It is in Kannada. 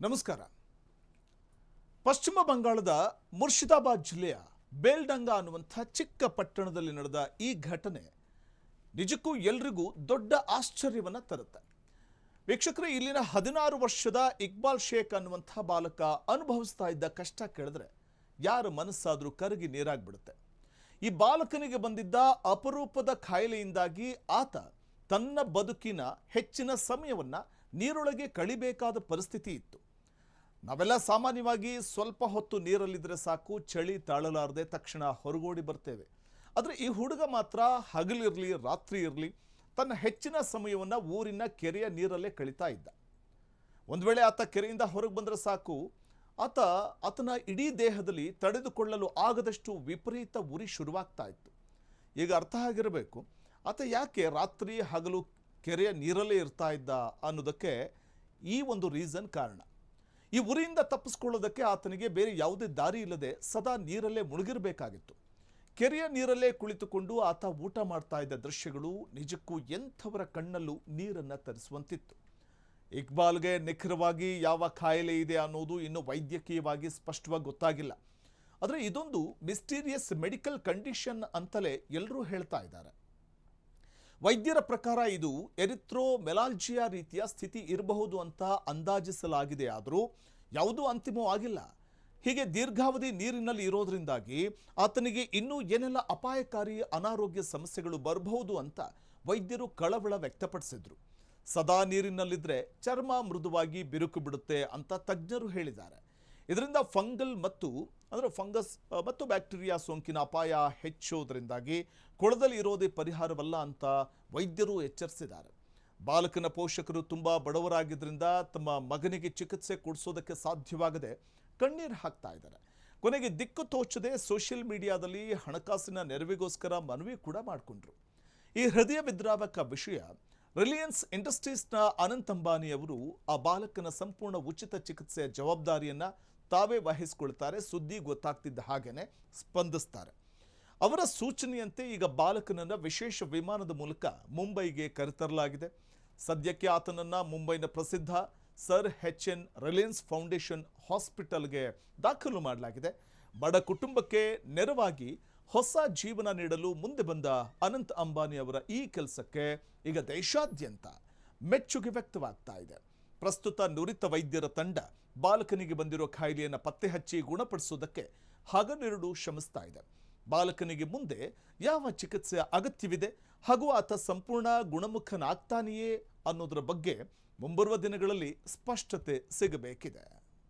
ನಮಸ್ಕಾರ. ಪಶ್ಚಿಮ ಬಂಗಾಳದ ಮುರ್ಷಿದಾಬಾದ್ ಜಿಲ್ಲೆಯ ಬೇಲ್ಡಂಗಾ ಅನ್ನುವಂಥ ಚಿಕ್ಕ ಪಟ್ಟಣದಲ್ಲಿ ನಡೆದ ಈ ಘಟನೆ ನಿಜಕ್ಕೂ ಎಲ್ರಿಗೂ ದೊಡ್ಡ ಆಶ್ಚರ್ಯವನ್ನು ತರುತ್ತೆ. ವೀಕ್ಷಕರೇ, ಇಲ್ಲಿನ 16 ವರ್ಷದ ಇಕ್ಬಾಲ್ ಶೇಖ್ ಅನ್ನುವಂಥ ಬಾಲಕ ಅನುಭವಿಸ್ತಾ ಇದ್ದ ಕಷ್ಟ ಕೇಳಿದ್ರೆ ಯಾರ ಮನಸ್ಸಾದರೂ ಕರಗಿ ನೀರಾಗ್ಬಿಡುತ್ತೆ. ಈ ಬಾಲಕನಿಗೆ ಬಂದಿದ್ದ ಅಪರೂಪದ ಕಾಯಿಲೆಯಿಂದಾಗಿ ಆತ ತನ್ನ ಬದುಕಿನ ಹೆಚ್ಚಿನ ಸಮಯವನ್ನು ನೀರೊಳಗೆ ಕಳಿಬೇಕಾದ ಪರಿಸ್ಥಿತಿ ಇತ್ತು. ನಾವೆಲ್ಲ ಸಾಮಾನ್ಯವಾಗಿ ಸ್ವಲ್ಪ ಹೊತ್ತು ನೀರಲ್ಲಿದ್ದರೆ ಸಾಕು, ಚಳಿ ತಾಳಲಾರದೆ ತಕ್ಷಣ ಹೊರಗೋಡಿ ಬರ್ತೇವೆ. ಆದರೆ ಈ ಹುಡುಗ ಮಾತ್ರ ಹಗಲಿರಲಿ ರಾತ್ರಿ ಇರಲಿ ತನ್ನ ಹೆಚ್ಚಿನ ಸಮಯವನ್ನು ಊರಿನ ಕೆರೆಯ ನೀರಲ್ಲೇ ಕಳೀತಾ ಇದ್ದ. ಒಂದು ವೇಳೆ ಆತ ಕೆರೆಯಿಂದ ಹೊರಗೆ ಬಂದರೆ ಸಾಕು, ಆತನ ಇಡೀ ದೇಹದಲ್ಲಿ ತಡೆದುಕೊಳ್ಳಲು ಆಗದಷ್ಟು ವಿಪರೀತ ಉರಿ ಶುರುವಾಗ್ತಾ ಇತ್ತು. ಈಗ ಅರ್ಥ ಆಗಿರಬೇಕು ಆತ ಯಾಕೆ ರಾತ್ರಿ ಹಗಲು ಕೆರೆಯ ನೀರಲ್ಲೇ ಇರ್ತಾ ಇದ್ದ ಅನ್ನೋದಕ್ಕೆ ಈ ಒಂದು ರೀಸನ್ ಕಾರಣ. ಈ ಉರಿಯಿಂದ ತಪ್ಪಿಸ್ಕೊಳ್ಳೋದಕ್ಕೆ ಆತನಿಗೆ ಬೇರೆ ಯಾವುದೇ ದಾರಿ ಇಲ್ಲದೆ ಸದಾ ನೀರಲ್ಲೇ ಮುಳುಗಿರಬೇಕಾಗಿತ್ತು. ಕೆರೆಯ ನೀರಲ್ಲೇ ಕುಳಿತುಕೊಂಡು ಆತ ಊಟ ಮಾಡ್ತಾ ಇದ್ದ ದೃಶ್ಯಗಳು ನಿಜಕ್ಕೂ ಎಂಥವರ ಕಣ್ಣಲ್ಲೂ ನೀರನ್ನು ತರಿಸುವಂತಿತ್ತು. ಇಕ್ಬಾಲ್ಗೆ ನಿಖರವಾಗಿ ಯಾವ ಕಾಯಿಲೆ ಇದೆ ಅನ್ನೋದು ಇನ್ನೂ ವೈದ್ಯಕೀಯವಾಗಿ ಸ್ಪಷ್ಟವಾಗಿ ಗೊತ್ತಾಗಿಲ್ಲ. ಆದರೆ ಇದೊಂದು ಮಿಸ್ಟೀರಿಯಸ್ ಮೆಡಿಕಲ್ ಕಂಡೀಷನ್ ಅಂತಲೇ ಎಲ್ಲರೂ ಹೇಳ್ತಾ ಇದ್ದಾರೆ. ವೈದ್ಯರ ಪ್ರಕಾರ ಇದು ಎರಿಥ್ರೋಮೆಲಾಲ್ಜಿಯಾ ರೀತಿಯ ಸ್ಥಿತಿ ಇರಬಹುದು ಅಂತ ಅಂದಾಜಿಸಲಾಗಿದೆ. ಆದರೂ ಯಾವುದೂ ಅಂತಿಮವಾಗಿಲ್ಲ. ಹೀಗೆ ದೀರ್ಘಾವಧಿ ನೀರಿನಲ್ಲಿ ಇರೋದ್ರಿಂದಾಗಿ ಆತನಿಗೆ ಇನ್ನೂ ಏನೆಲ್ಲ ಅಪಾಯಕಾರಿ ಅನಾರೋಗ್ಯ ಸಮಸ್ಯೆಗಳು ಬರಬಹುದು ಅಂತ ವೈದ್ಯರು ಕಳವಳ ವ್ಯಕ್ತಪಡಿಸಿದ್ರು. ಸದಾ ನೀರಿನಲ್ಲಿದ್ದರೆ ಚರ್ಮ ಮೃದುವಾಗಿ ಬಿರುಕು ಬಿಡುತ್ತೆ ಅಂತ ತಜ್ಞರು ಹೇಳಿದ್ದಾರೆ. ಇದರಿಂದ ಫಂಗಸ್ ಮತ್ತು ಬ್ಯಾಕ್ಟೀರಿಯಾ ಸೋಂಕಿನ ಅಪಾಯ ಹೆಚ್ಚೋದ್ರಿಂದಾಗಿ ಕೊಳದಲ್ಲಿ ಇರೋದೇ ಪರಿಹಾರವಲ್ಲ ಅಂತ ವೈದ್ಯರು ಎಚ್ಚರಿಸಿದ್ದಾರೆ. ಬಾಲಕನ ಪೋಷಕರು ತುಂಬ ಬಡವರಾಗಿದ್ದರಿಂದ ತಮ್ಮ ಮಗನಿಗೆ ಚಿಕಿತ್ಸೆ ಕೊಡಿಸೋದಕ್ಕೆ ಸಾಧ್ಯವಾಗದೆ ಕಣ್ಣೀರು ಹಾಕ್ತಾ ಇದ್ದಾರೆ. ಕೊನೆಗೆ ದಿಕ್ಕು ತೋಚದೆ ಸೋಷಿಯಲ್ ಮೀಡಿಯಾದಲ್ಲಿ ಹಣಕಾಸಿನ ನೆರವಿಗೋಸ್ಕರ ಮನವಿ ಕೂಡ ಮಾಡಿಕೊಂಡ್ರು. ಈ ಹೃದಯ ವಿದ್ರಾವಕ ವಿಷಯ ರಿಲಯನ್ಸ್ ಇಂಡಸ್ಟ್ರೀಸ್ನ ಅನಂತ್ ಅಂಬಾನಿ ಅವರು ಆ ಬಾಲಕನ ಸಂಪೂರ್ಣ ಉಚಿತ ಚಿಕಿತ್ಸೆಯ ಜವಾಬ್ದಾರಿಯನ್ನು ತಾವೇ ವಹಿಸಿಕೊಳ್ತಾರೆ. ಸುದ್ದಿ ಗೊತ್ತಾಗ್ತಿದ್ದ ಹಾಗೇನೆ ಸ್ಪಂದಿಸ್ತಾರೆ. ಅವರ ಸೂಚನೆಯಂತೆ ಈಗ ಬಾಲಕನನ್ನು ವಿಶೇಷ ವಿಮಾನದ ಮೂಲಕ ಮುಂಬೈಗೆ ಕರೆತರಲಾಗಿದೆ. ಸದ್ಯಕ್ಕೆ ಆತನನ್ನು ಮುಂಬೈನ ಪ್ರಸಿದ್ಧ ಸರ್ ಎಚ್.ಎನ್. ರಿಲಯನ್ಸ್ ಫೌಂಡೇಶನ್ ಹಾಸ್ಪಿಟಲ್ಗೆ ದಾಖಲು ಮಾಡಲಾಗಿದೆ. ಬಡ ಕುಟುಂಬಕ್ಕೆ ನೆರವಾಗಿ ಹೊಸ ಜೀವನ ನೀಡಲು ಮುಂದೆ ಬಂದ ಅನಂತ್ ಅಂಬಾನಿ ಅವರ ಈ ಕೆಲಸಕ್ಕೆ ಈಗ ದೇಶಾದ್ಯಂತ ಮೆಚ್ಚುಗೆ ವ್ಯಕ್ತವಾಗ್ತಾ ಇದೆ. ಪ್ರಸ್ತುತ ನುರಿತ ವೈದ್ಯರ ತಂಡ ಬಾಲಕನಿಗೆ ಬಂದಿರೋ ಕಾಯಿಲೆಯನ್ನು ಪತ್ತೆ ಹಚ್ಚಿ ಗುಣಪಡಿಸೋದಕ್ಕೆ ಹಗಲಿರುಳು ಶ್ರಮಿಸ್ತಾ ಇದೆ. ಬಾಲಕನಿಗೆ ಮುಂದೆ ಯಾವ ಚಿಕಿತ್ಸೆಯ ಅಗತ್ಯವಿದೆ ಹಾಗೂ ಆತ ಸಂಪೂರ್ಣ ಗುಣಮುಖನಾಗ್ತಾನೆಯೇ ಅನ್ನೋದರ ಬಗ್ಗೆ ಮುಂಬರುವ ದಿನಗಳಲ್ಲಿ ಸ್ಪಷ್ಟತೆ ಸಿಗಬೇಕಿದೆ.